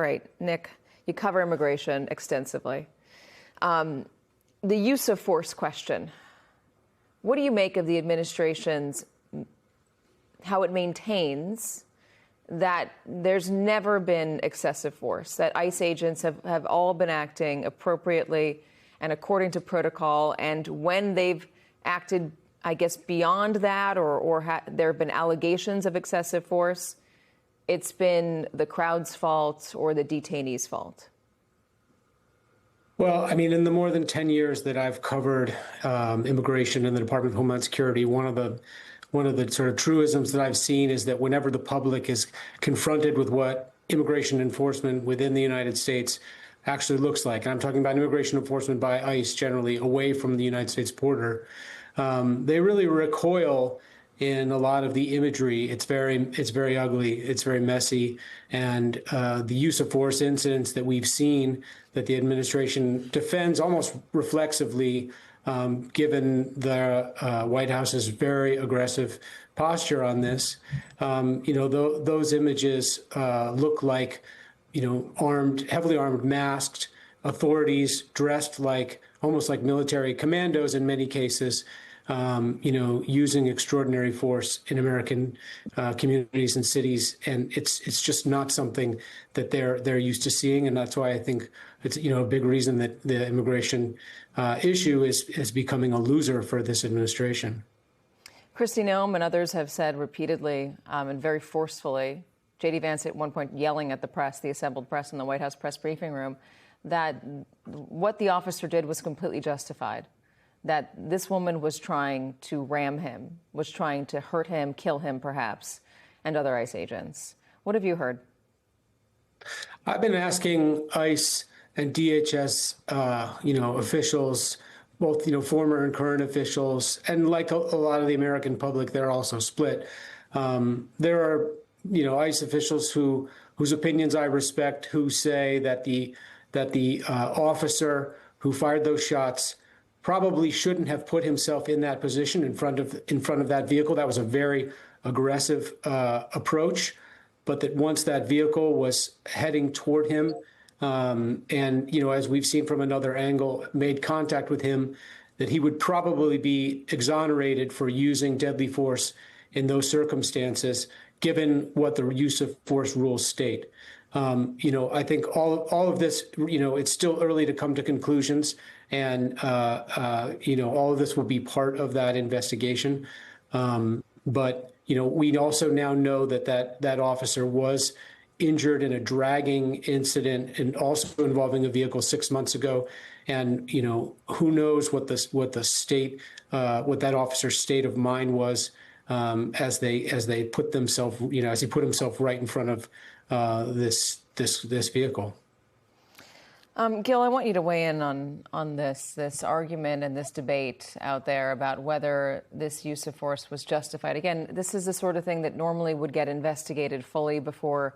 Right, Nick, you cover immigration extensively. The use of force question. What do you make of the administration's, how it maintains that there's never been excessive force, that ICE agents have all been acting appropriately and according to protocol, and when they've acted, I guess, beyond that, or there have been allegations of excessive force, it's been the crowd's fault or the detainees' fault? Well, I mean, in the more than 10 years that I've covered immigration in the Department of Homeland Security, one of the sort of truisms that I've seen is that whenever the public is confronted with what immigration enforcement within the United States actually looks like, and I'm talking about immigration enforcement by ICE generally away from the United States border, they really recoil in a lot of the imagery. It's very ugly. It's very messy. And the use of force incidents that we've seen that the administration defends almost reflexively, given the White House's very aggressive posture on this, those images look like, heavily armed, masked authorities dressed like almost like military commandos in many cases, using extraordinary force in American communities and cities, and it's just not something that they're used to seeing, and that's why I think it's a big reason that the immigration issue is becoming a loser for this administration. Kristi Noem and others have said repeatedly and very forcefully, J.D. Vance at one point yelling at the press, the assembled press in the White House press briefing room, that what the officer did was completely justified, that this woman was trying to ram him, was trying to hurt him, kill him perhaps, and other ICE agents. What have you heard? I've been asking ICE and DHS, officials, both, former and current officials, and like a lot of the American public, they're also split. There are, ICE officials whose opinions I respect, who say that the officer who fired those shots probably shouldn't have put himself in that position in front of that vehicle. That was a very aggressive approach, but that once that vehicle was heading toward him, and as we've seen from another angle, made contact with him, that he would probably be exonerated for using deadly force in those circumstances, given what the use of force rules state. I think all of this, it's still early to come to conclusions, and all of this will be part of that investigation. But we also now know that officer was injured in a dragging incident and also involving a vehicle 6 months ago, and who knows what that officer's state of mind was as they put themselves, as he put himself right in front of this vehicle. Gil, I want you to weigh in on this argument and this debate out there about whether this use of force was justified. Again, this is the sort of thing that normally would get investigated fully before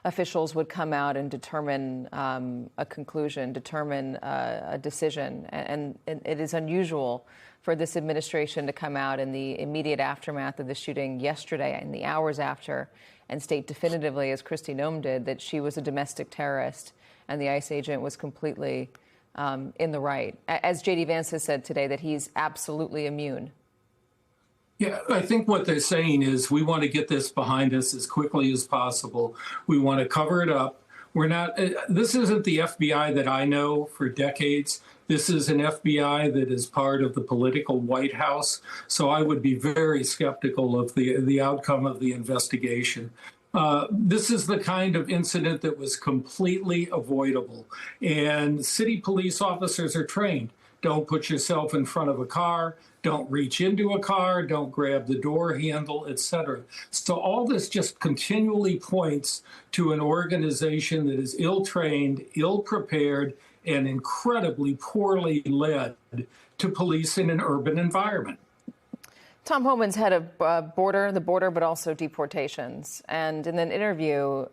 officials would come out and determine a conclusion, determine a decision. And it is unusual for this administration to come out in the immediate aftermath of the shooting yesterday and the hours after and state definitively, as Kristi Noem did, that she was a domestic terrorist and the ICE agent was completely in the right. As J.D. Vance has said today, that he's absolutely immune. Yeah, I think what they're saying is we want to get this behind us as quickly as possible. We want to cover it up. This isn't the FBI that I know for decades. This is an FBI that is part of the political White House. So I would be very skeptical of the outcome of the investigation. This is the kind of incident that was completely avoidable. And city police officers are trained. Don't put yourself in front of a car. Don't reach into a car. Don't grab the door handle, etc. So all this just continually points to an organization that is ill-trained, ill-prepared, and incredibly poorly led to police in an urban environment. Tom Homan's head of the border, but also deportations. And in an interview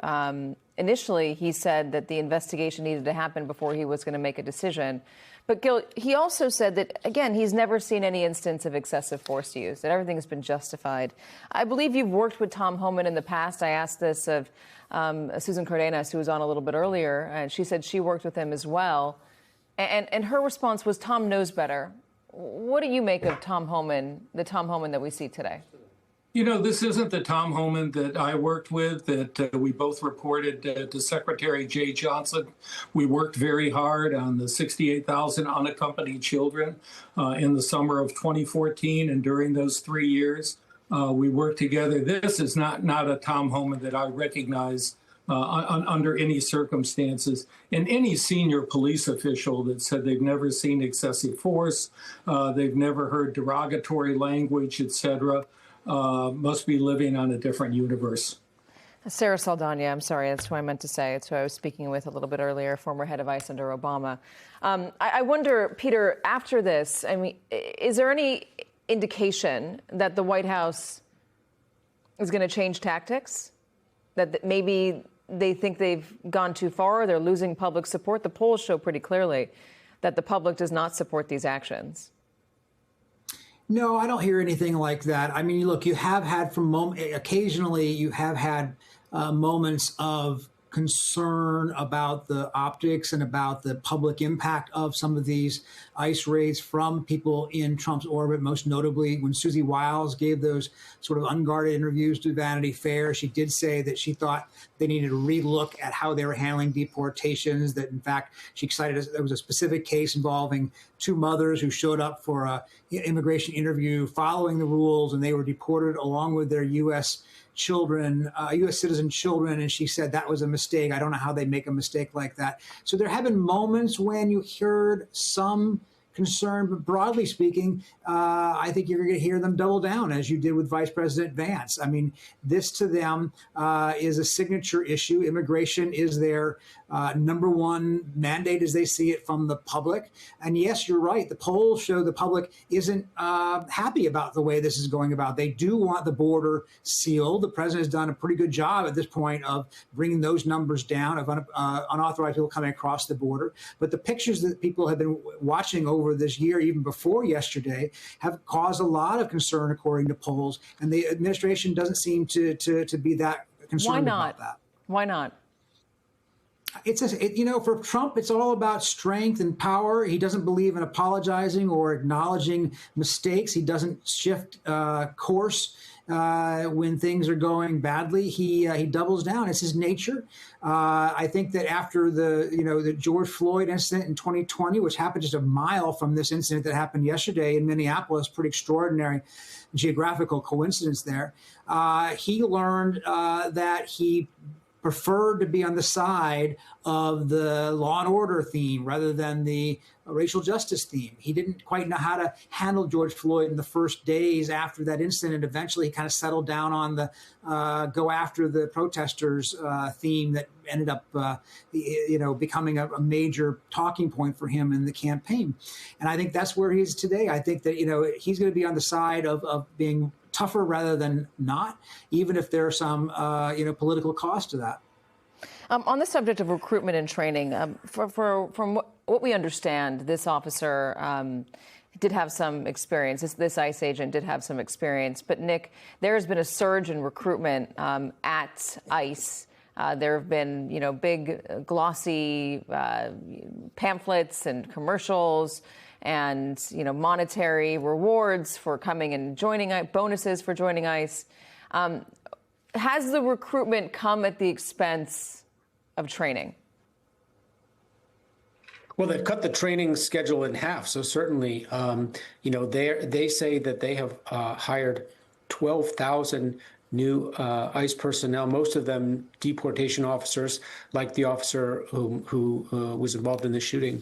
initially he said that the investigation needed to happen before he was going to make a decision. But Gil, he also said that, again, he's never seen any instance of excessive force use, that everything has been justified. I believe you've worked with Tom Homan in the past. I asked this of Susan Cardenas, who was on a little bit earlier, and she said she worked with him as well. And her response was, Tom knows better. What do you make of Tom Homan, the Tom Homan that we see today? You know, this isn't the Tom Homan that I worked with, that we both reported to Secretary Jay Johnson. We worked very hard on the 68,000 unaccompanied children in the summer of 2014. And during those 3 years, we worked together. This is not a Tom Homan that I recognize under any circumstances. And any senior police official that said they've never seen excessive force, they've never heard derogatory language, et cetera, must be living on a different universe. Sarah Saldana, I'm sorry, that's who I meant to say. It's who I was speaking with a little bit earlier, former head of ICE under Obama. I wonder, Peter, after this, I mean, is there any indication that the White House is going to change tactics? That maybe they think they've gone too far, they're losing public support? The polls show pretty clearly that the public does not support these actions. No, I don't hear anything like that. I mean, look, you have had occasionally you have had moments of concern about the optics and about the public impact of some of these ICE raids from people in Trump's orbit, most notably when Susie Wiles gave those sort of unguarded interviews to Vanity Fair. She did say that she thought they needed to relook at how they were handling deportations, that in fact, she cited there was a specific case involving two mothers who showed up for an immigration interview following the rules, and they were deported along with their U.S. children, U.S. citizen children, and she said that was a mistake. I don't know how they make a mistake like that. So there have been moments when you heard some concern, but broadly speaking, I think you're going to hear them double down, as you did with Vice President Vance. I mean, this to them is a signature issue. Immigration is their number one mandate as they see it from the public. And yes, you're right. The polls show the public isn't happy about the way this is going about. They do want the border sealed. The president has done a pretty good job at this point of bringing those numbers down of unauthorized people coming across the border. But the pictures that people have been watching over this year, even before yesterday, have caused a lot of concern, according to polls. And the administration doesn't seem to be that concerned about that. Why not? For Trump, it's all about strength and power. He doesn't believe in apologizing or acknowledging mistakes. He doesn't shift course when things are going badly. He doubles down. It's his nature. I think that after the George Floyd incident in 2020, which happened just a mile from this incident that happened yesterday in Minneapolis, pretty extraordinary geographical coincidence there, he learned that he preferred to be on the side of the law and order theme rather than the racial justice theme. He didn't quite know how to handle George Floyd in the first days after that incident. Eventually, he kind of settled down on the go after the protesters theme that ended up, becoming a major talking point for him in the campaign. And I think that's where he is today. I think that, he's going to be on the side of being tougher rather than not, even if there are some, political cost to that. On the subject of recruitment and training, from what we understand, this officer did have some experience. This ICE agent did have some experience. But Nick, there has been a surge in recruitment at ICE. There have been, big glossy pamphlets and commercials, and monetary rewards for coming and joining, bonuses for joining ICE. Has the recruitment come at the expense of training? Well, they've cut the training schedule in half. So certainly, they say that they have hired 12,000 new ICE personnel, most of them deportation officers, like the officer who was involved in the shooting.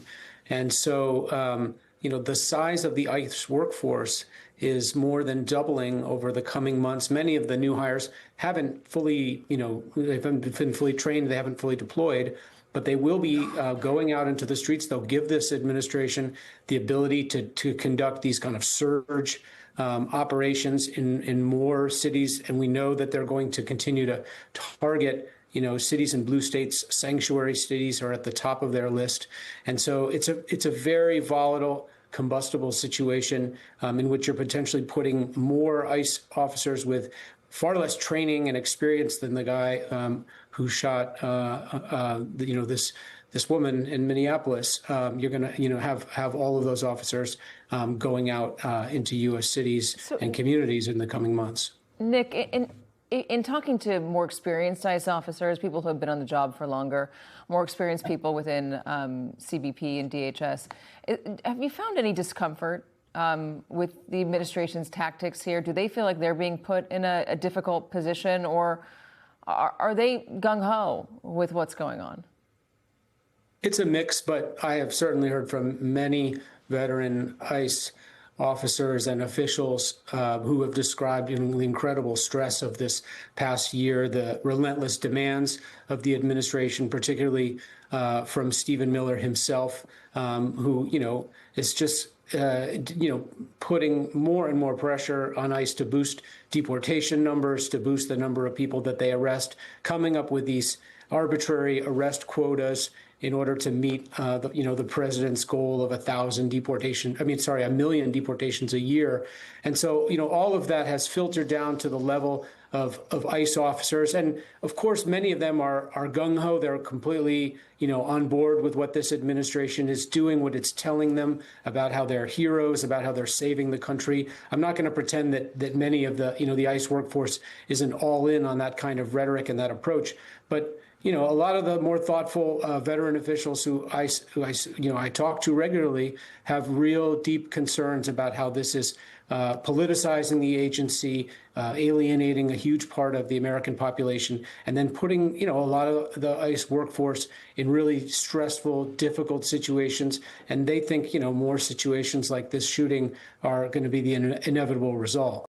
And so, the size of the ICE workforce is more than doubling over the coming months. Many of the new hires haven't fully, they haven't been fully trained, they haven't fully deployed, but they will be going out into the streets. They'll give this administration the ability to conduct these kind of surge operations in more cities. And we know that they're going to continue to target, cities in blue states, sanctuary cities are at the top of their list. And so it's a very volatile, combustible situation in which you're potentially putting more ICE officers with far less training and experience than the guy who shot, this woman in Minneapolis. You're going to, have all of those officers going out into U.S. cities and communities in the coming months. Nick, in talking to more experienced ICE officers, people who have been on the job for longer, more experienced people within CBP and DHS, have you found any discomfort with the administration's tactics here? Do they feel like they're being put in a difficult position, or are they gung-ho with what's going on? It's a mix, but I have certainly heard from many veteran ICE officers and officials who have described the incredible stress of this past year, the relentless demands of the administration, particularly from Stephen Miller himself, who, is just, putting more and more pressure on ICE to boost deportation numbers, to boost the number of people that they arrest, coming up with these arbitrary arrest quotas in order to meet, the president's goal of 1 million deportations a year. And so, all of that has filtered down to the level of ICE officers. And of course, many of them are gung-ho. They're completely, on board with what this administration is doing, what it's telling them about how they're heroes, about how they're saving the country. I'm not going to pretend that many of the ICE workforce isn't all in on that kind of rhetoric and that approach. But a lot of the more thoughtful veteran officials who I talk to regularly have real deep concerns about how this is politicizing the agency, alienating a huge part of the American population, and then putting, a lot of the ICE workforce in really stressful, difficult situations. And they think, more situations like this shooting are going to be the inevitable result.